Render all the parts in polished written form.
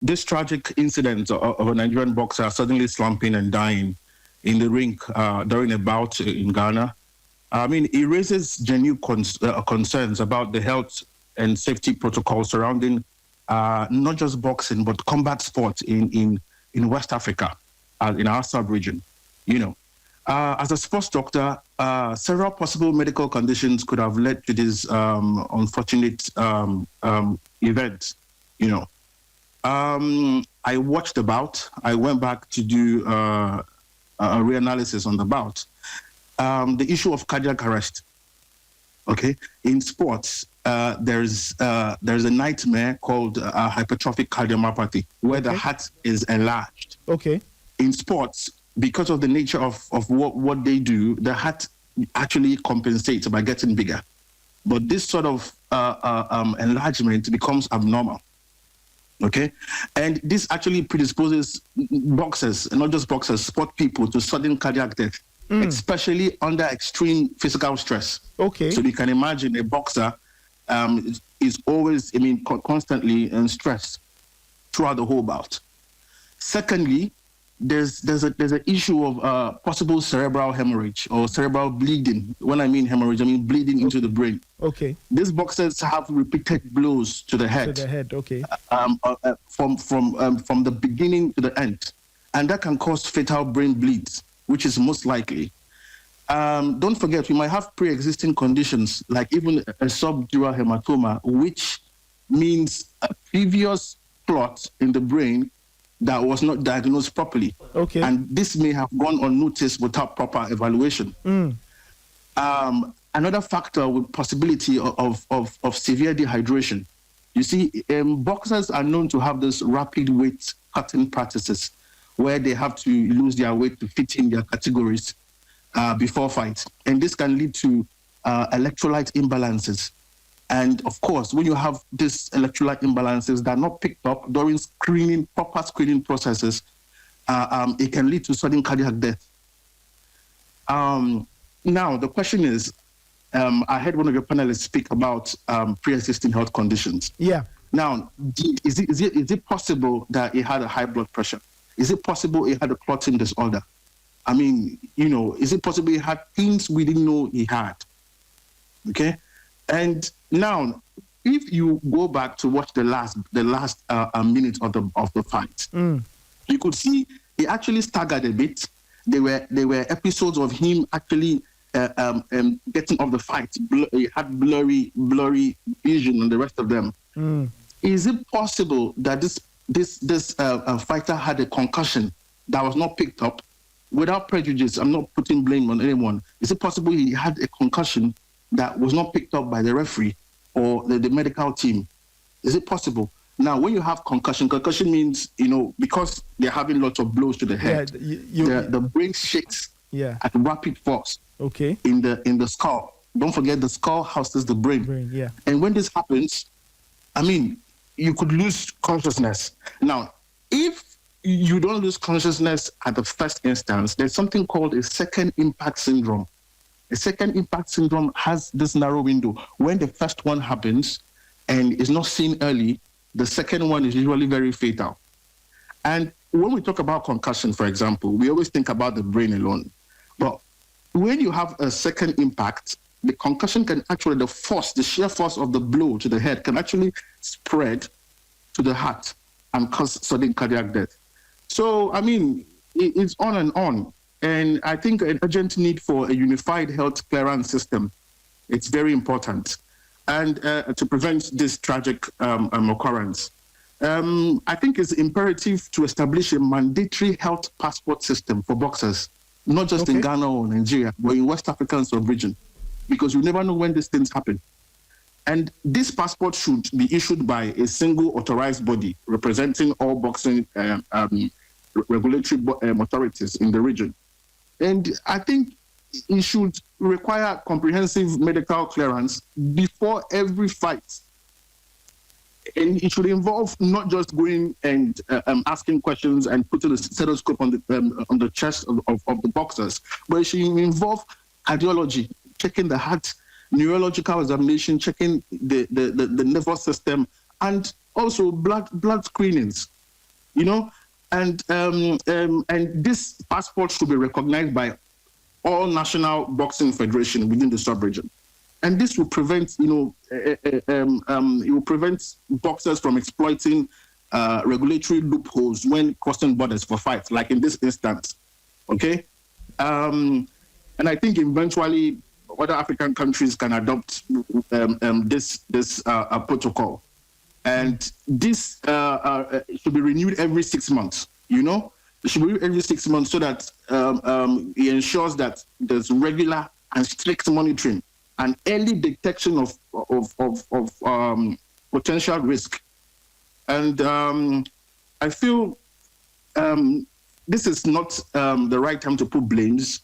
this tragic incident of a Nigerian boxer suddenly slumping and dying in the ring during a bout in Ghana, I mean, it raises genuine concerns about the health and safety protocols surrounding not just boxing, but combat sports in West Africa, in our sub-region. As a sports doctor, several possible medical conditions could have led to this unfortunate event. I watched the bout. I went back to do a reanalysis on the bout. The issue of cardiac arrest. Okay, in sports, there's a nightmare called hypertrophic cardiomyopathy, where the heart is enlarged. Okay. In sports, because of the nature of what they do, the heart actually compensates by getting bigger. But this sort of enlargement becomes abnormal. Okay, and this actually predisposes boxers, not just boxers, sport people, to sudden cardiac death, especially under extreme physical stress. Okay. So you can imagine a boxer is always, constantly in stress throughout the whole bout. Secondly, there's an issue of possible cerebral hemorrhage or cerebral bleeding. When I mean hemorrhage, I mean bleeding into the brain. Okay. These boxers have repeated blows to the head. To the head, okay. From the beginning to the end, and that can cause fatal brain bleeds, which is most likely. Don't forget, we might have pre-existing conditions like even a subdural hematoma, which means a previous clot in the brain that was not diagnosed properly. Okay. And this may have gone unnoticed without proper evaluation. Another factor with possibility of severe dehydration. You see, boxers are known to have this rapid weight cutting practices where they have to lose their weight to fit in their categories before fight. And this can lead to electrolyte imbalances. And of course, when you have these electrolyte imbalances that are not picked up during proper screening processes, it can lead to sudden cardiac death. Now, the question is, I heard one of your panelists speak about pre-existing health conditions. Yeah. Now, is it possible that he had a high blood pressure? Is it possible he had a clotting disorder? I mean, is it possible he had things we didn't know he had? Okay. And now, if you go back to watch the last minute of the fight, you could see he actually staggered a bit. There were episodes of him actually getting off the fight. He had blurry vision and the rest of them. Is it possible that this fighter had a concussion that was not picked up without prejudice? I'm not putting blame on anyone. Is it possible he had a concussion that was not picked up by the referee or the medical team? Is it possible? Now, when you have concussion means, because they're having lots of blows to the head, the brain shakes at rapid force. Okay. In the skull. Don't forget the skull houses the brain. Yeah. And when this happens, you could lose consciousness. Now, if you don't lose consciousness at the first instance, there's something called a second impact syndrome. A second impact syndrome has this narrow window. When the first one happens and is not seen early, the second one is usually very fatal. And when we talk about concussion, for example, we always think about the brain alone. But when you have a second impact, the concussion can actually, the sheer force of the blow to the head can actually spread to the heart and cause sudden cardiac death. So, it's on and on. And I think an urgent need for a unified health clearance system, it's very important. And to prevent this tragic occurrence, I think it's imperative to establish a mandatory health passport system for boxers, not just in Ghana or Nigeria, but in West African sub-region, because you never know when these things happen. And this passport should be issued by a single authorized body representing all boxing regulatory authorities in the region. And I think it should require comprehensive medical clearance before every fight. And it should involve not just going and asking questions and putting a stethoscope on the chest of the boxers, but it should involve cardiology, checking the heart, neurological examination, checking the nervous system, and also blood screenings. and this passport should be recognized by all national boxing federation within the sub-region. And this will prevent, it will prevent boxers from exploiting regulatory loopholes when crossing borders for fights, like in this instance. Okay, and I think eventually other African countries can adopt this protocol, and this should be renewed every 6 months. It should be renewed every 6 months so that it ensures that there's regular and strict monitoring and early detection of potential risk. And I feel this is not the right time to put blames.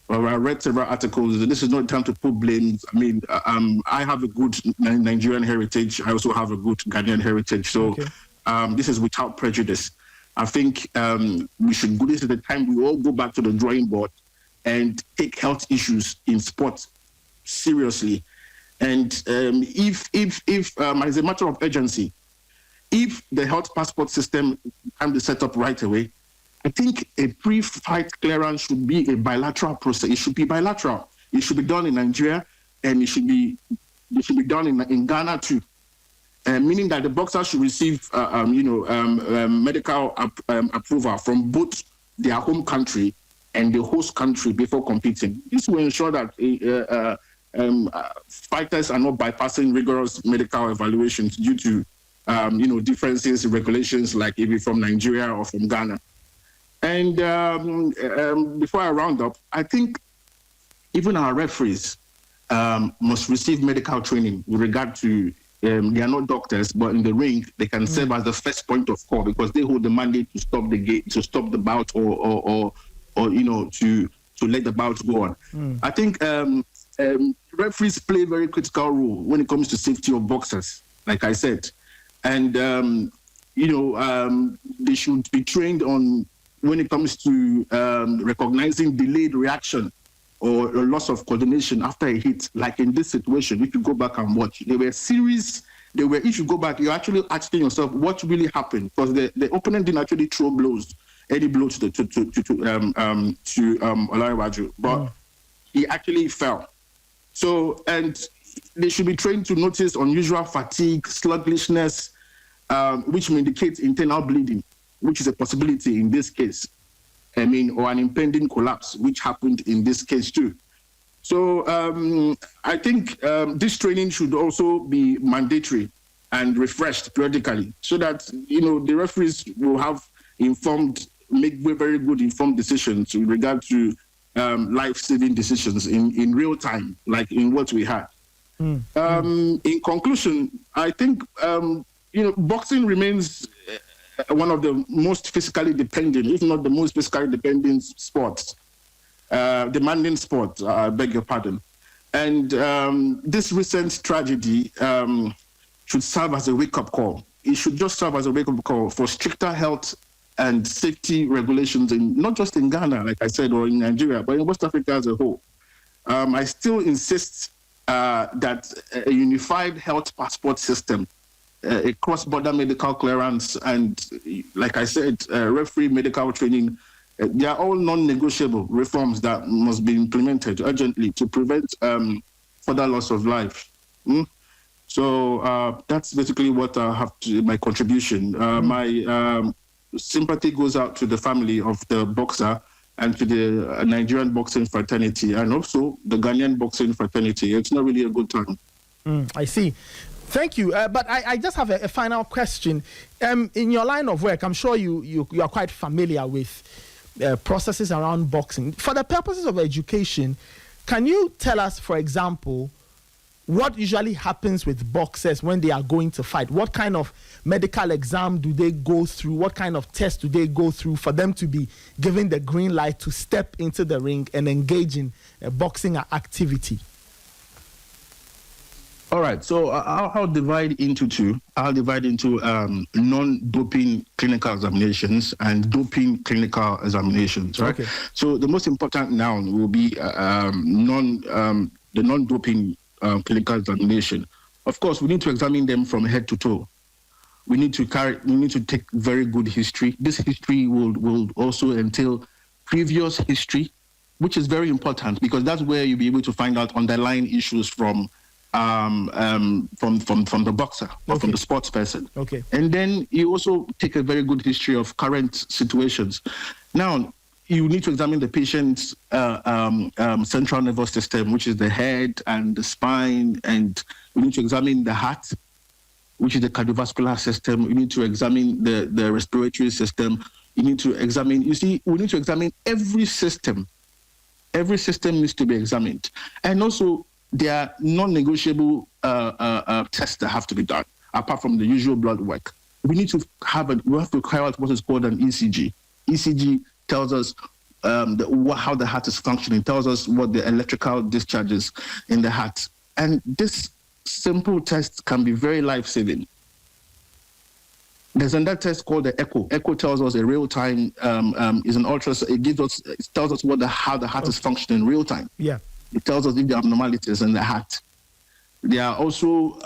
Or I read several articles. This is not the time to put blames. I mean, I have a good Nigerian heritage. I also have a good Ghanaian heritage. So this is without prejudice. I think we should go. This is the time we all go back to the drawing board and take health issues in sports seriously. And if as a matter of urgency, if the health passport system can be set up right away, I think a pre-fight clearance should be a bilateral process. It should be bilateral. It should be done in Nigeria, and it should be done in Ghana too. Meaning that the boxer should receive, medical approval from both their home country and the host country before competing. This will ensure that fighters are not bypassing rigorous medical evaluations due to, differences in regulations, like if you're from Nigeria or from Ghana. And before I round up, I think even our referees must receive medical training with regard to, they are not doctors, but in the ring, they can serve as the first point of call because they hold the mandate to stop the game, to stop the bout or to let the bout go on. I think referees play a very critical role when it comes to safety of boxers, like I said. And, they should be trained on when it comes to recognizing delayed reaction or a loss of coordination after a hit, like in this situation. If you go back and watch, if you go back, you're actually asking yourself what really happened, because the opponent didn't actually throw any blows to Olanrewaju, but he actually fell. So, and they should be trained to notice unusual fatigue, sluggishness, which may indicate internal bleeding, which is a possibility in this case. Or an impending collapse, which happened in this case too. So I think this training should also be mandatory and refreshed periodically, so that the referees will make very good informed decisions with regard to life-saving decisions in real time, like in what we had. In conclusion, I think boxing remains one of the most physically dependent, if not the most physically dependent sports, demanding sport, I beg your pardon. And this recent tragedy should serve as a wake-up call. It should just serve as a wake-up call for stricter health and safety regulations, not just in Ghana, like I said, or in Nigeria, but in West Africa as a whole. I still insist that a unified health passport system, a cross-border medical clearance, and, like I said, referee medical training, they are all non-negotiable reforms that must be implemented urgently to prevent further loss of life. So that's basically what I have to my contribution. My sympathy goes out to the family of the boxer and to the Nigerian boxing fraternity, and also the Ghanaian boxing fraternity. It's not really a good time. I see. Thank you. But I just have a final question. In your line of work, I'm sure you are quite familiar with processes around boxing. For the purposes of education, can you tell us, for example, what usually happens with boxers when they are going to fight? What kind of medical exam do they go through? What kind of test do they go through for them to be given the green light to step into the ring and engage in boxing activity? All right, so I'll divide into two. I'll divide into non-doping clinical examinations and doping clinical examinations, right? Okay. So the most important now will be the non-doping clinical examination. Of course, we need to examine them from head to toe. we need to take very good history. This history will also entail previous history, which is very important because that's where you'll be able to find out underlying issues from the boxer or from the sports person. Okay. And then you also take a very good history of current situations. Now, you need to examine the patient's central nervous system, which is the head and the spine, and we need to examine the heart, which is the cardiovascular system. You need to examine the respiratory system. You need to examine, we need to examine every system. Every system needs to be examined. And also, there are non-negotiable tests that have to be done, apart from the usual blood work. We have to carry out what is called an ECG. ECG tells us how the heart is functioning, tells us what the electrical discharges in the heart. And this simple test can be very life-saving. There's another test called the echo. Echo tells us a real-time, is an ultrasound. It tells us how the heart is functioning in real time. Yeah. It tells us if there are abnormalities in the heart. There are also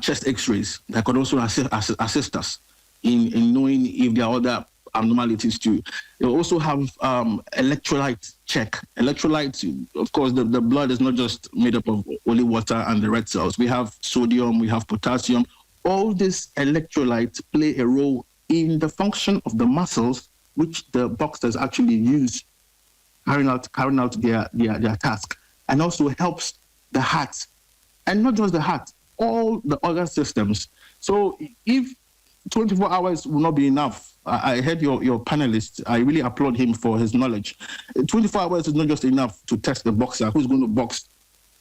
chest X-rays that could also assist us in knowing if there are other abnormalities too. They also have electrolyte check. Electrolytes, of course, the blood is not just made up of only water and the red cells. We have sodium, we have potassium. All these electrolytes play a role in the function of the muscles, which the boxers actually use carrying out their task, and also helps the heart, and not just the heart, all the other systems. So if 24 hours will not be enough, I heard your panelist, I really applaud him for his knowledge. 24 hours is not just enough to test the boxer who's going to box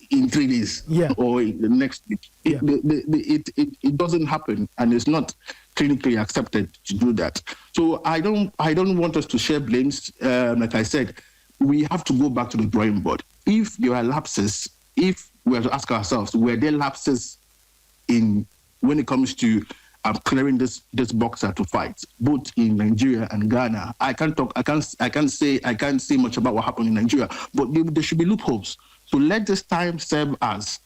in 3 days or in the next week. It doesn't happen, and it's not clinically accepted to do that. So I don't want us to share blames. Like I said, we have to go back to the drawing board. If there are lapses, if we have to ask ourselves, were there lapses when it comes to clearing this boxer to fight, both in Nigeria and Ghana? I can't say much about what happened in Nigeria, but there should be loopholes. So let this time serve as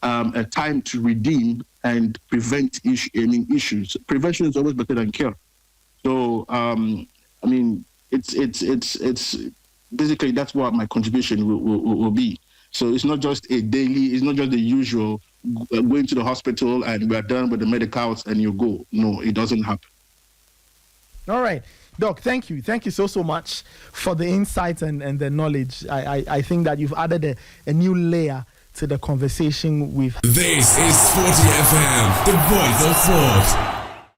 a time to redeem and prevent issues. Prevention is always better than cure. So it's basically that's what my contribution will be. So it's not just it's not just the usual going to the hospital and we are done with the medicals and you go. No, it doesn't happen. All right. Doc, thank you. Thank you so much for the insights and the knowledge. I think that you've added a new layer to the conversation we've. This is 40 FM, the voice of sport.